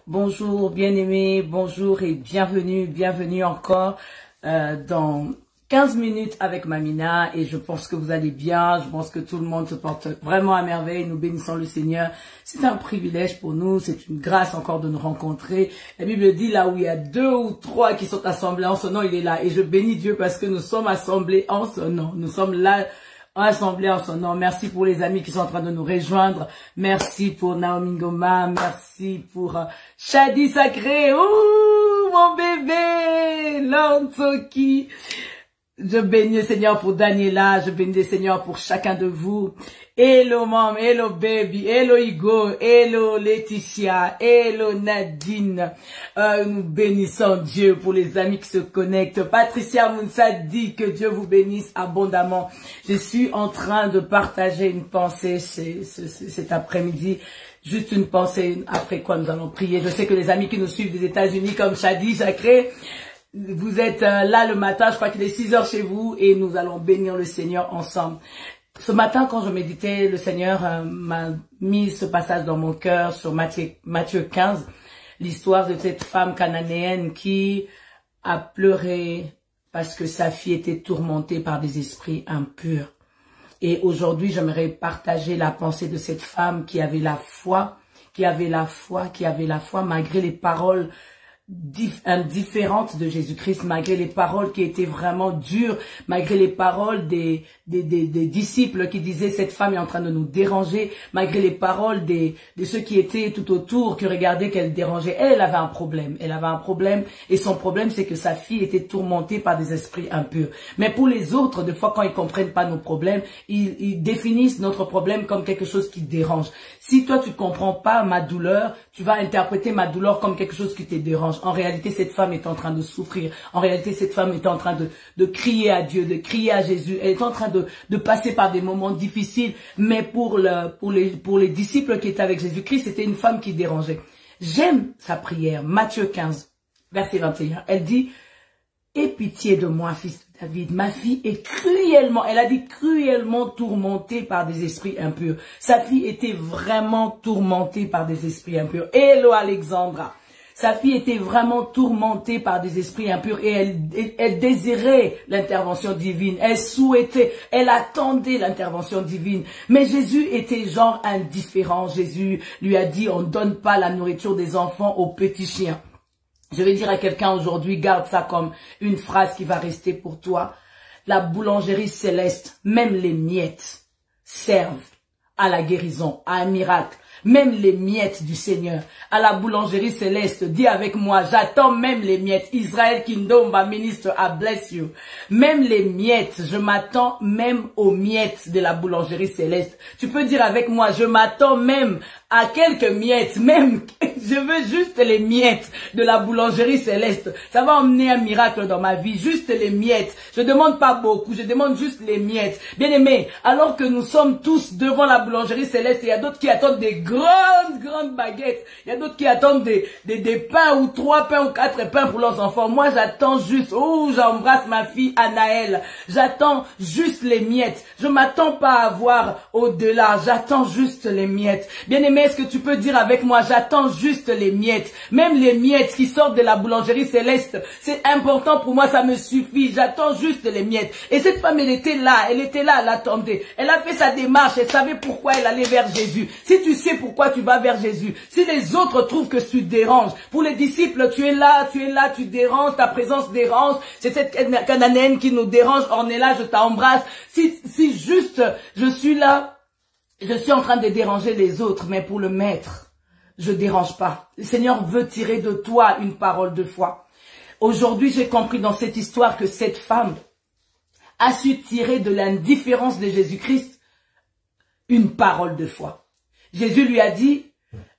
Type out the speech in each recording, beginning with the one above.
Bonjour bien-aimés, bonjour et bienvenue encore dans 15 minutes avec Mamina et je pense que vous allez bien, je pense que tout le monde se porte vraiment à merveille, nous bénissons le Seigneur. C'est un privilège pour nous, c'est une grâce encore de nous rencontrer. La Bible dit là où il y a 2 ou 3 qui sont assemblés en son nom, il est là et je bénis Dieu parce que nous sommes assemblés en son nom, nous sommes là assemblés en son nom. Merci pour les amis qui sont en train de nous rejoindre. Merci pour Naomi Ngoma. Merci pour Shadi Sacré. Ouh, mon bébé. Lantoki. Je bénis le Seigneur pour Daniela. Je bénis le Seigneur pour chacun de vous. Hello mom, hello baby, hello Igo, hello Laetitia, hello Nadine. Nous bénissons Dieu pour les amis qui se connectent. Patricia Mounsa dit que Dieu vous bénisse abondamment. Je suis en train de partager une pensée cet après-midi. Juste une pensée après quoi nous allons prier. Je sais que les amis qui nous suivent des États-Unis comme Shadi Sacré, vous êtes là le matin, je crois qu'il est 6 heures chez vous et nous allons bénir le Seigneur ensemble. Ce matin, quand je méditais, le Seigneur m'a mis ce passage dans mon cœur sur Matthieu 15, l'histoire de cette femme cananéenne qui a pleuré parce que sa fille était tourmentée par des esprits impurs. Et aujourd'hui, j'aimerais partager la pensée de cette femme qui avait la foi malgré les paroles différentes de Jésus-Christ, malgré les paroles qui étaient vraiment dures, malgré les paroles des disciples qui disaient cette femme est en train de nous déranger, malgré les paroles de ceux qui étaient tout autour, qui regardaient qu'elle dérangeait. Elle avait un problème, et son problème c'est que sa fille était tourmentée par des esprits impurs. Mais pour les autres, des fois quand ils comprennent pas nos problèmes, ils définissent notre problème comme quelque chose qui dérange. Si toi tu ne comprends pas ma douleur, tu vas interpréter ma douleur comme quelque chose qui te dérange. En réalité, cette femme est en train de souffrir. En réalité, cette femme est en train de crier à Dieu, de crier à Jésus. Elle est en train de passer par des moments difficiles. Mais pour les disciples qui étaient avec Jésus-Christ, c'était une femme qui dérangeait. J'aime sa prière. Matthieu 15, verset 21. Elle dit, « Aie pitié de moi, fils de David. Ma fille est cruellement, elle a dit cruellement tourmentée par des esprits impurs. » Sa fille était vraiment tourmentée par des esprits impurs. Hello Alexandra. Sa fille était vraiment tourmentée par des esprits impurs et elle désirait l'intervention divine. Elle souhaitait, elle attendait l'intervention divine. Mais Jésus était genre indifférent. Jésus lui a dit, on ne donne pas la nourriture des enfants aux petits chiens. Je vais dire à quelqu'un aujourd'hui, garde ça comme une phrase qui va rester pour toi. La boulangerie céleste, même les miettes, servent à la guérison, à un miracle. Même les miettes du Seigneur. À la boulangerie céleste, dis avec moi, j'attends même les miettes. Israel Kingdom, ma ministre, I bless you. Même les miettes, je m'attends même aux miettes de la boulangerie céleste. Tu peux dire avec moi, je m'attends même à quelques miettes, même, je veux juste les miettes de la boulangerie céleste. Ça va emmener un miracle dans ma vie, juste les miettes. Je demande pas beaucoup, je demande juste les miettes. Bien aimé, alors que nous sommes tous devant la boulangerie céleste, il y a d'autres qui attendent des grandes baguettes. Il y a d'autres qui attendent des pains ou 3 pains ou 4 pains pour leurs enfants. Moi, j'attends juste, j'embrasse ma fille Anaëlle. J'attends juste les miettes. Je m'attends pas à voir au-delà. J'attends juste les miettes. Bien aimé, est-ce que tu peux dire avec moi, j'attends juste les miettes. Même les miettes qui sortent de la boulangerie céleste, c'est important pour moi, ça me suffit. J'attends juste les miettes. Et cette femme, elle était là, elle attendait. Elle a fait sa démarche, elle savait pourquoi elle allait vers Jésus. Si tu sais pourquoi tu vas vers Jésus, si les autres trouvent que tu déranges, pour les disciples, tu es là, tu déranges, ta présence dérange, c'est cette cananéenne qui nous dérange, on est là, je t'embrasse. Si juste, je suis là, je suis en train de déranger les autres, mais pour le maître, je dérange pas. Le Seigneur veut tirer de toi une parole de foi. Aujourd'hui, j'ai compris dans cette histoire que cette femme a su tirer de l'indifférence de Jésus-Christ une parole de foi. Jésus lui a dit,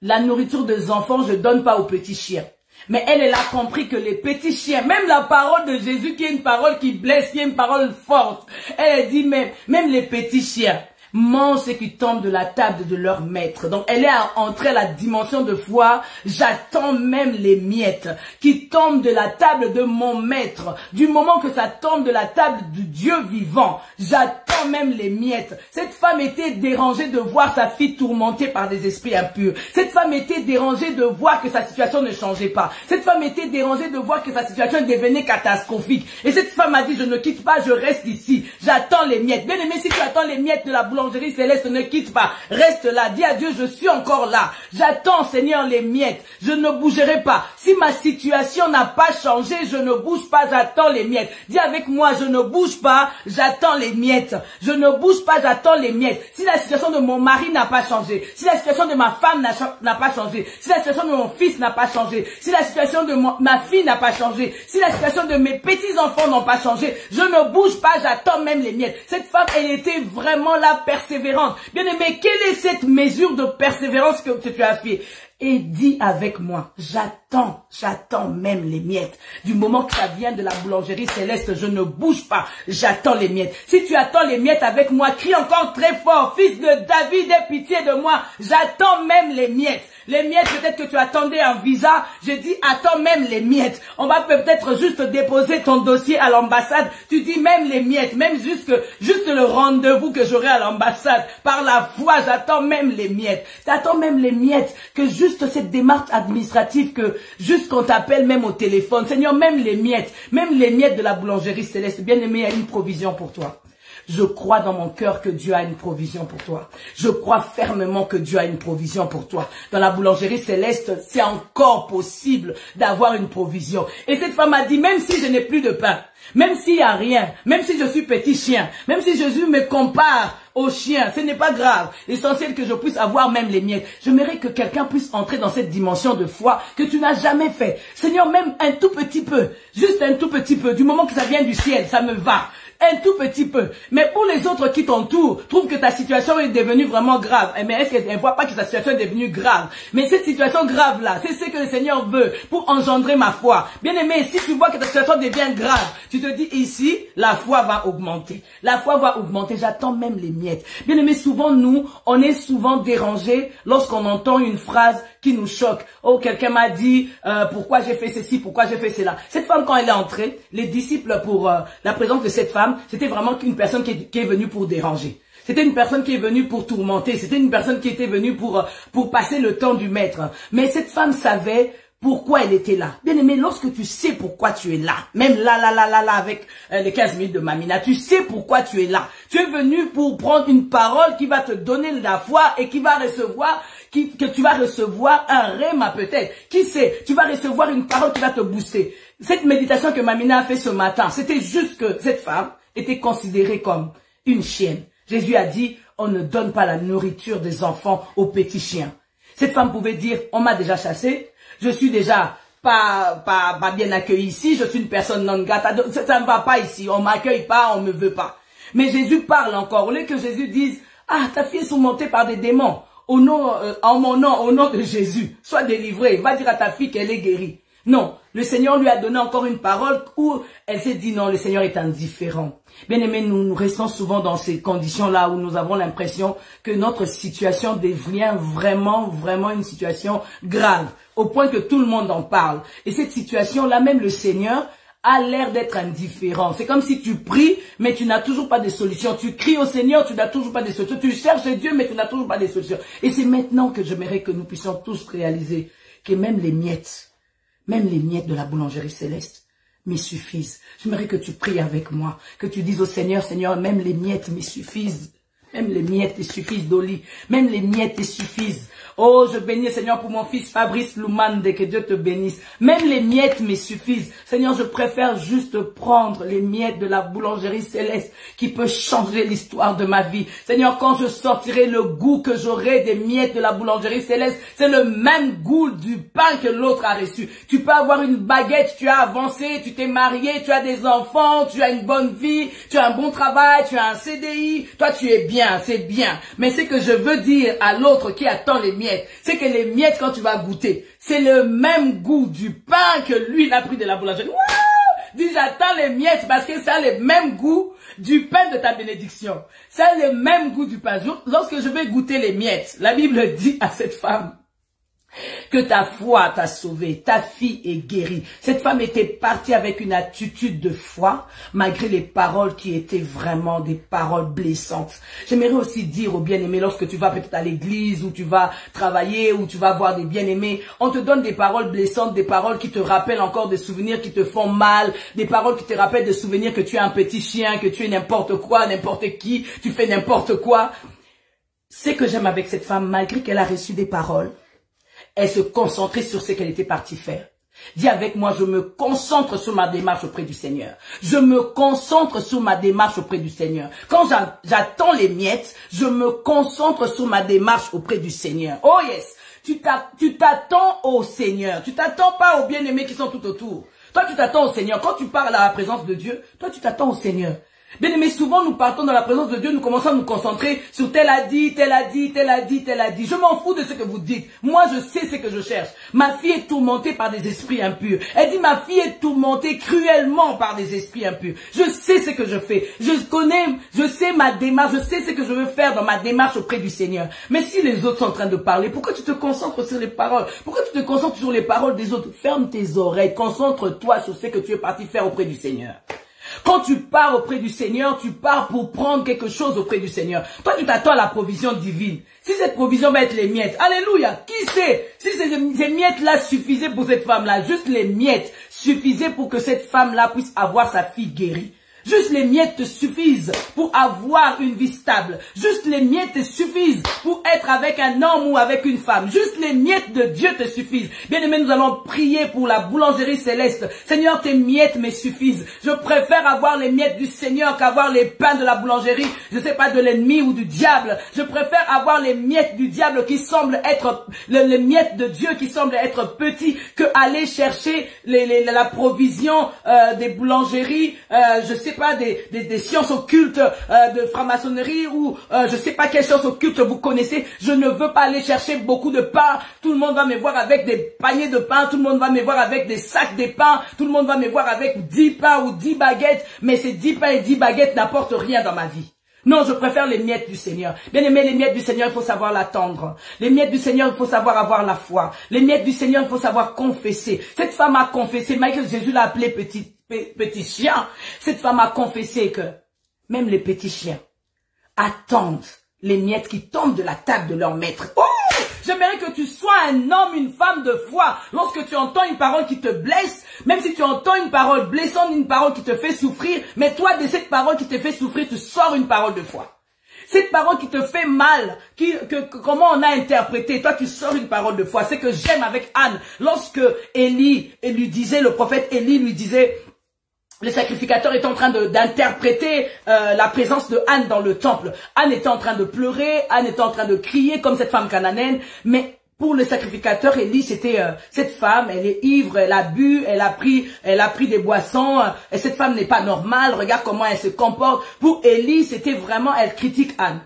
la nourriture des enfants, je donne pas aux petits chiens. Mais elle a compris que les petits chiens, même la parole de Jésus qui est une parole qui blesse, qui est une parole forte, elle a dit même les petits chiens, mangent ce qui tombe de la table de leur maître. Donc elle est entrée à la dimension de foi, j'attends même les miettes qui tombent de la table de mon maître. Du moment que ça tombe de la table du Dieu vivant, j'attends même les miettes. Cette femme était dérangée de voir sa fille tourmentée par des esprits impurs. Cette femme était dérangée de voir que sa situation ne changeait pas. Cette femme était dérangée de voir que sa situation devenait catastrophique. Et cette femme a dit, je ne quitte pas, je reste ici. J'attends les miettes. Bien aimé, si tu attends les miettes de la boulangerie céleste, ne quitte pas. Reste là. Dis à Dieu, je suis encore là. J'attends, Seigneur, les miettes. Je ne bougerai pas. Si ma situation n'a pas changé, je ne bouge pas, j'attends les miettes. Dis avec moi, je ne bouge pas, j'attends les miettes. Je ne bouge pas, j'attends les miettes. Si la situation de mon mari n'a pas changé, si la situation de ma femme n'a pas changé, si la situation de mon fils n'a pas changé, si la situation de ma fille n'a pas changé, si la situation de mes petits-enfants n'ont pas changé, je ne bouge pas, j'attends même les miettes. Cette femme, elle était vraiment là, persévérante. Bien aimé, quelle est cette mesure de persévérance que tu as fait? Et dis avec moi, j'attends même les miettes. Du moment que ça vient de la boulangerie céleste, je ne bouge pas, j'attends les miettes. Si tu attends les miettes avec moi, crie encore très fort, fils de David, aie pitié de moi, j'attends même les miettes. Les miettes, peut-être que tu attendais un visa, je dis attends même les miettes. On va peut-être juste déposer ton dossier à l'ambassade, tu dis même les miettes, même juste le rendez-vous que j'aurai à l'ambassade. Par la foi, j'attends même les miettes. J'attends même les miettes, que juste cette démarche administrative, que juste qu'on t'appelle même au téléphone. Seigneur, même les miettes de la boulangerie céleste, bien aimé, il y a une provision pour toi. Je crois dans mon cœur que Dieu a une provision pour toi. Je crois fermement que Dieu a une provision pour toi. Dans la boulangerie céleste, c'est encore possible d'avoir une provision. Et cette femme a dit, même si je n'ai plus de pain, même s'il n'y a rien, même si je suis petit chien, même si Jésus me compare au chien, ce n'est pas grave. L'essentiel que je puisse avoir même les miettes. J'aimerais que quelqu'un puisse entrer dans cette dimension de foi que tu n'as jamais fait. Seigneur, même un tout petit peu, juste un tout petit peu, du moment que ça vient du ciel, ça me va. Un tout petit peu. Mais pour les autres qui t'entourent, trouvent que ta situation est devenue vraiment grave. Mais est-ce qu'elle ne voit pas que ta situation est devenue grave? Mais cette situation grave-là, c'est ce que le Seigneur veut pour engendrer ma foi. Bien aimé, si tu vois que ta situation devient grave, tu te dis ici, la foi va augmenter. La foi va augmenter. J'attends même les miettes. Bien aimé, souvent nous, on est souvent dérangés lorsqu'on entend une phrase qui nous choque. Oh, quelqu'un m'a dit, pourquoi j'ai fait ceci, pourquoi j'ai fait cela. Cette femme, quand elle est entrée, les disciples, pour la présence de cette femme, c'était vraiment une personne qui est venue pour déranger. C'était une personne qui est venue pour tourmenter. C'était une personne qui était venue pour passer le temps du maître. Mais cette femme savait pourquoi elle était là. Bien aimé, lorsque tu sais pourquoi tu es là, même là, avec les 15 minutes de Mamina, tu sais pourquoi tu es là. Tu es venu pour prendre une parole qui va te donner de la foi et qui va recevoir, que tu vas recevoir un rhéma peut-être. Qui sait, tu vas recevoir une parole qui va te booster. Cette méditation que Mamina a fait ce matin, c'était juste que cette femme était considérée comme une chienne. Jésus a dit, on ne donne pas la nourriture des enfants aux petits chiens. Cette femme pouvait dire, on m'a déjà chassé, je suis déjà pas bien accueilli ici, je suis une personne non grata, ça ne va pas ici, on m'accueille pas, on me veut pas. Mais Jésus parle encore, au lieu que Jésus dise, ah, ta fille est surmontée par des démons, en mon nom, au nom de Jésus, sois délivrée, va dire à ta fille qu'elle est guérie. Non, le Seigneur lui a donné encore une parole où elle s'est dit non, le Seigneur est indifférent. Bien aimé, nous restons souvent dans ces conditions-là où nous avons l'impression que notre situation devient vraiment une situation grave, au point que tout le monde en parle. Et cette situation-là, même le Seigneur a l'air d'être indifférent. C'est comme si tu pries, mais tu n'as toujours pas de solution. Tu cries au Seigneur, tu n'as toujours pas de solution. Tu cherches Dieu, mais tu n'as toujours pas de solution. Et c'est maintenant que j'aimerais que nous puissions tous réaliser que même les miettes de la boulangerie céleste me suffisent. J'aimerais que tu pries avec moi, que tu dises au Seigneur, Seigneur, même les miettes me suffisent. Même les miettes te suffisent, Dolly. Même les miettes te suffisent. Oh, je bénis, Seigneur, pour mon fils Fabrice Loumande, que Dieu te bénisse. Même les miettes me suffisent. Seigneur, je préfère juste prendre les miettes de la boulangerie céleste qui peut changer l'histoire de ma vie. Seigneur, quand je sortirai, le goût que j'aurai des miettes de la boulangerie céleste, c'est le même goût du pain que l'autre a reçu. Tu peux avoir une baguette, tu as avancé, tu t'es marié, tu as des enfants, tu as une bonne vie, tu as un bon travail, tu as un CDI. Toi, tu es bien, c'est bien. Mais ce que je veux dire à l'autre qui attend les miettes, c'est que les miettes, quand tu vas goûter, c'est le même goût du pain que lui, il a pris de la boulangerie. Dis, j'attends les miettes parce que ça a le même goût du pain de ta bénédiction. Ça a le même goût du pain. Lorsque je vais goûter les miettes, la Bible dit à cette femme que ta foi t'a sauvée, ta fille est guérie. Cette femme était partie avec une attitude de foi, malgré les paroles qui étaient vraiment des paroles blessantes. J'aimerais aussi dire aux bien-aimés, lorsque tu vas peut-être à l'église, ou tu vas travailler, ou tu vas voir des bien-aimés, on te donne des paroles blessantes, des paroles qui te rappellent encore des souvenirs qui te font mal, des paroles qui te rappellent des souvenirs que tu es un petit chien, que tu es n'importe quoi, n'importe qui, tu fais n'importe quoi. Ce que j'aime avec cette femme, malgré qu'elle a reçu des paroles, elle se concentrait sur ce qu'elle était partie faire. Dis avec moi, je me concentre sur ma démarche auprès du Seigneur. Je me concentre sur ma démarche auprès du Seigneur. Quand j'attends les miettes, je me concentre sur ma démarche auprès du Seigneur. Oh yes, tu t'attends au Seigneur. Tu t'attends pas aux bien-aimés qui sont tout autour. Toi, tu t'attends au Seigneur. Quand tu parles à la présence de Dieu, toi, tu t'attends au Seigneur. Bien aimé, souvent nous partons dans la présence de Dieu, nous commençons à nous concentrer sur tel a dit, tel a dit, tel a dit, tel a dit. Je m'en fous de ce que vous dites. Moi, je sais ce que je cherche. Ma fille est tourmentée par des esprits impurs. Elle dit, ma fille est tourmentée cruellement par des esprits impurs. Je sais ce que je fais. Je sais ma démarche, je sais ce que je veux faire dans ma démarche auprès du Seigneur. Mais si les autres sont en train de parler, pourquoi tu te concentres sur les paroles? Pourquoi tu te concentres sur les paroles des autres? Ferme tes oreilles, concentre-toi sur ce que tu es parti faire auprès du Seigneur. Quand tu pars auprès du Seigneur, tu pars pour prendre quelque chose auprès du Seigneur. Toi, tu t'attends à la provision divine. Si cette provision va être les miettes, alléluia, qui sait? Si ces miettes-là suffisaient pour cette femme-là, juste les miettes suffisaient pour que cette femme-là puisse avoir sa fille guérie. Juste les miettes te suffisent pour avoir une vie stable. Juste les miettes te suffisent pour être avec un homme ou avec une femme. Juste les miettes de Dieu te suffisent. Bien-aimés, nous allons prier pour la boulangerie céleste. Seigneur, tes miettes me suffisent. Je préfère avoir les miettes du Seigneur qu'avoir les pains de la boulangerie. Je sais pas, de l'ennemi ou du diable. Je préfère avoir les miettes du diable qui semblent être, les miettes de Dieu qui semblent être petits, que aller chercher la provision des boulangeries, je sais pas, des sciences occultes, de franc-maçonnerie ou je sais pas quelles sciences occultes vous connaissez. Je ne veux pas aller chercher beaucoup de pain. Tout le monde va me voir avec des paniers de pain. Tout le monde va me voir avec des sacs de pain. Tout le monde va me voir avec 10 pains ou 10 baguettes. Mais ces 10 pains et 10 baguettes n'apportent rien dans ma vie. Non, je préfère les miettes du Seigneur. Bien aimé, les miettes du Seigneur, il faut savoir l'attendre. Les miettes du Seigneur, il faut savoir avoir la foi. Les miettes du Seigneur, il faut savoir confesser. Cette femme a confessé, malgré que Jésus l'a appelé petit chien. Cette femme a confessé que même les petits chiens attendent les miettes qui tombent de la table de leur maître. Oh! J'aimerais que tu sois un homme, une femme de foi. Lorsque tu entends une parole qui te blesse, même si tu entends une parole blessante, une parole qui te fait souffrir, mais toi, de cette parole qui te fait souffrir, tu sors une parole de foi. Cette parole qui te fait mal, comment on a interprété, toi tu sors une parole de foi. C'est que j'aime avec Anne. Lorsque le prophète Élie lui disait, le sacrificateur est en train d'interpréter la présence de Anne dans le temple. Anne était en train de pleurer, Anne était en train de crier comme cette femme cananéenne, mais pour le sacrificateur, Élie, c'était cette femme, elle est ivre, elle a bu, elle a pris des boissons, et cette femme n'est pas normale, regarde comment elle se comporte. Pour Élie, c'était vraiment, elle critique Anne.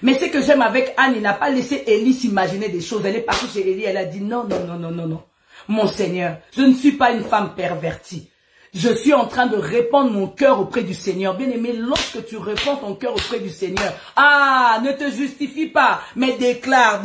Mais ce que j'aime avec Anne, il n'a pas laissé Élie s'imaginer des choses. Elle est partie chez Élie, elle a dit non, non, non, non, non, non. Mon Seigneur, je ne suis pas une femme pervertie. Je suis en train de répandre mon cœur auprès du Seigneur. Bien aimé, lorsque tu répands ton cœur auprès du Seigneur, ne te justifie pas, mais déclare.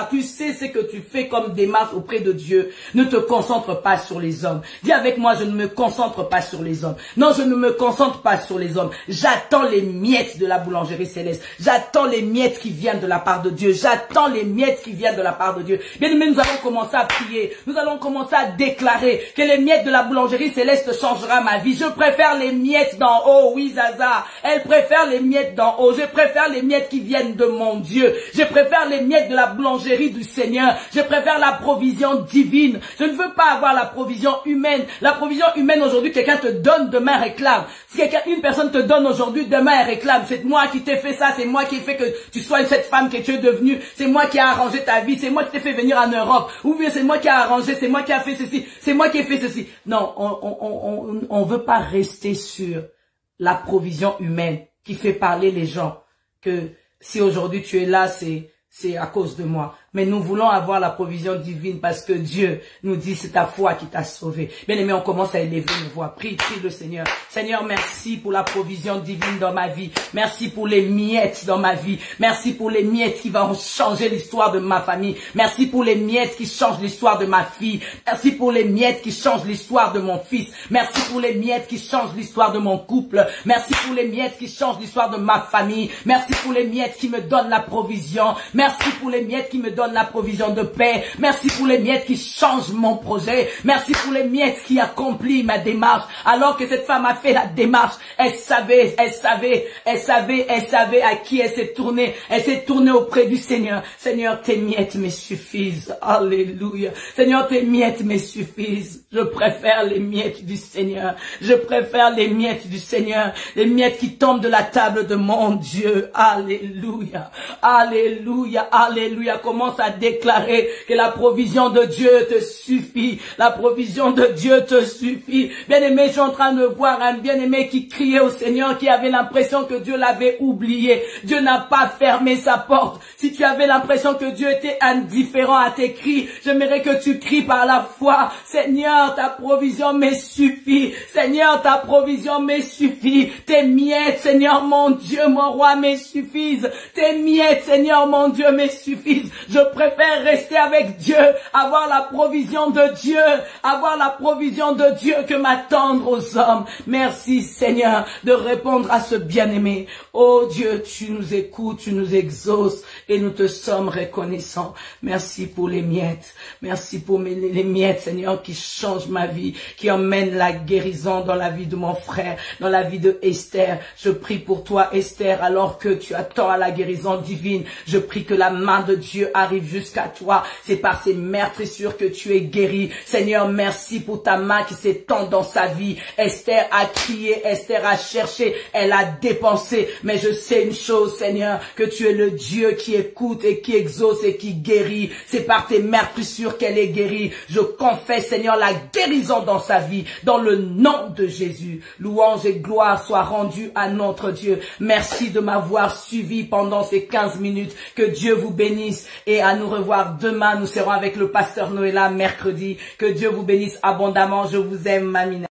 Tu sais ce que tu fais comme démarche auprès de Dieu. Ne te concentre pas sur les hommes. Dis avec moi, je ne me concentre pas sur les hommes. Non, je ne me concentre pas sur les hommes. J'attends les miettes de la boulangerie céleste. J'attends les miettes qui viennent de la part de Dieu. J'attends les miettes qui viennent de la part de Dieu. Bien aimé, nous allons commencer à prier. Nous allons commencer à déclarer que les miettes de la boulangerie céleste changera ma vie. Je préfère les miettes d'en haut. Oui, Zaza. Elle préfère les miettes d'en haut. Je préfère les miettes qui viennent de mon Dieu. Je préfère les miettes de la boulangerie du Seigneur. Je préfère la provision divine. Je ne veux pas avoir la provision humaine. La provision humaine aujourd'hui, quelqu'un te donne, demain réclame. Si une personne te donne aujourd'hui, demain elle réclame. C'est moi qui t'ai fait ça. C'est moi qui ai fait que tu sois cette femme que tu es devenue. C'est moi qui ai arrangé ta vie. C'est moi qui t'ai fait venir en Europe. Ou bien c'est moi qui ai arrangé. C'est moi qui ai fait ceci. C'est moi qui ai fait ceci. Non, on veut pas rester sur la provision humaine qui fait parler les gens. Que si aujourd'hui tu es là, c'est à cause de moi. Mais nous voulons avoir la provision divine parce que Dieu nous dit c'est ta foi qui t'a sauvé. Bien aimé, on commence à élever nos voix. Prie le Seigneur. Seigneur, merci pour la provision divine dans ma vie. Merci pour les miettes dans ma vie. Merci pour les miettes qui vont changer l'histoire de ma famille. Merci pour les miettes qui changent l'histoire de ma fille. Merci pour les miettes qui changent l'histoire de mon fils. Merci pour les miettes qui changent l'histoire de mon couple. Merci pour les miettes qui changent l'histoire de ma famille. Merci pour les miettes qui me donnent la provision. Merci pour les miettes qui me donnent la provision de paix. Merci pour les miettes qui changent mon projet. Merci pour les miettes qui accomplissent ma démarche. Alors que cette femme a fait la démarche, elle savait à qui elle s'est tournée. Elle s'est tournée auprès du Seigneur. Seigneur, tes miettes me suffisent. Alléluia. Seigneur, tes miettes me suffisent. Je préfère les miettes du Seigneur. Je préfère les miettes du Seigneur. Les miettes qui tombent de la table de mon Dieu. Alléluia. Alléluia. Alléluia. Commence à déclarer que la provision de Dieu te suffit. La provision de Dieu te suffit. Bien-aimé, je suis en train de voir un bien-aimé qui criait au Seigneur, qui avait l'impression que Dieu l'avait oublié. Dieu n'a pas fermé sa porte. Si tu avais l'impression que Dieu était indifférent à tes cris, j'aimerais que tu cries par la foi. Seigneur, ta provision me suffit. Seigneur, ta provision me suffit. Tes miettes, Seigneur mon Dieu, mon roi, me suffisent. Tes miettes, Seigneur mon Dieu, me suffisent. Je préfère rester avec Dieu, avoir la provision de Dieu, avoir la provision de Dieu que m'attendre aux hommes. Merci Seigneur de répondre à ce bien-aimé. Oh Dieu, tu nous écoutes, tu nous exauces et nous te sommes reconnaissants. Merci pour les miettes. Merci pour les miettes, Seigneur, qui changent ma vie, qui emmènent la guérison dans la vie de mon frère, dans la vie de Esther. Je prie pour toi, Esther, alors que tu attends à la guérison divine. Je prie que la main de Dieu arrive jusqu'à toi. C'est par ces meurtrissures que tu es guéri. Seigneur, merci pour ta main qui s'étend dans sa vie. Esther a crié, Esther a cherché, elle a dépensé. Mais je sais une chose, Seigneur, que tu es le Dieu qui écoute et qui exauce et qui guérit. C'est par tes meurtrissures qu'elle est guérie. Je confesse, Seigneur, la guérison dans sa vie, dans le nom de Jésus. Louange et gloire soient rendues à notre Dieu. Merci de m'avoir suivi pendant ces 15 minutes. Que Dieu vous bénisse et à nous revoir demain. Nous serons avec le pasteur Noëlla mercredi. Que Dieu vous bénisse abondamment. Je vous aime, Mamina.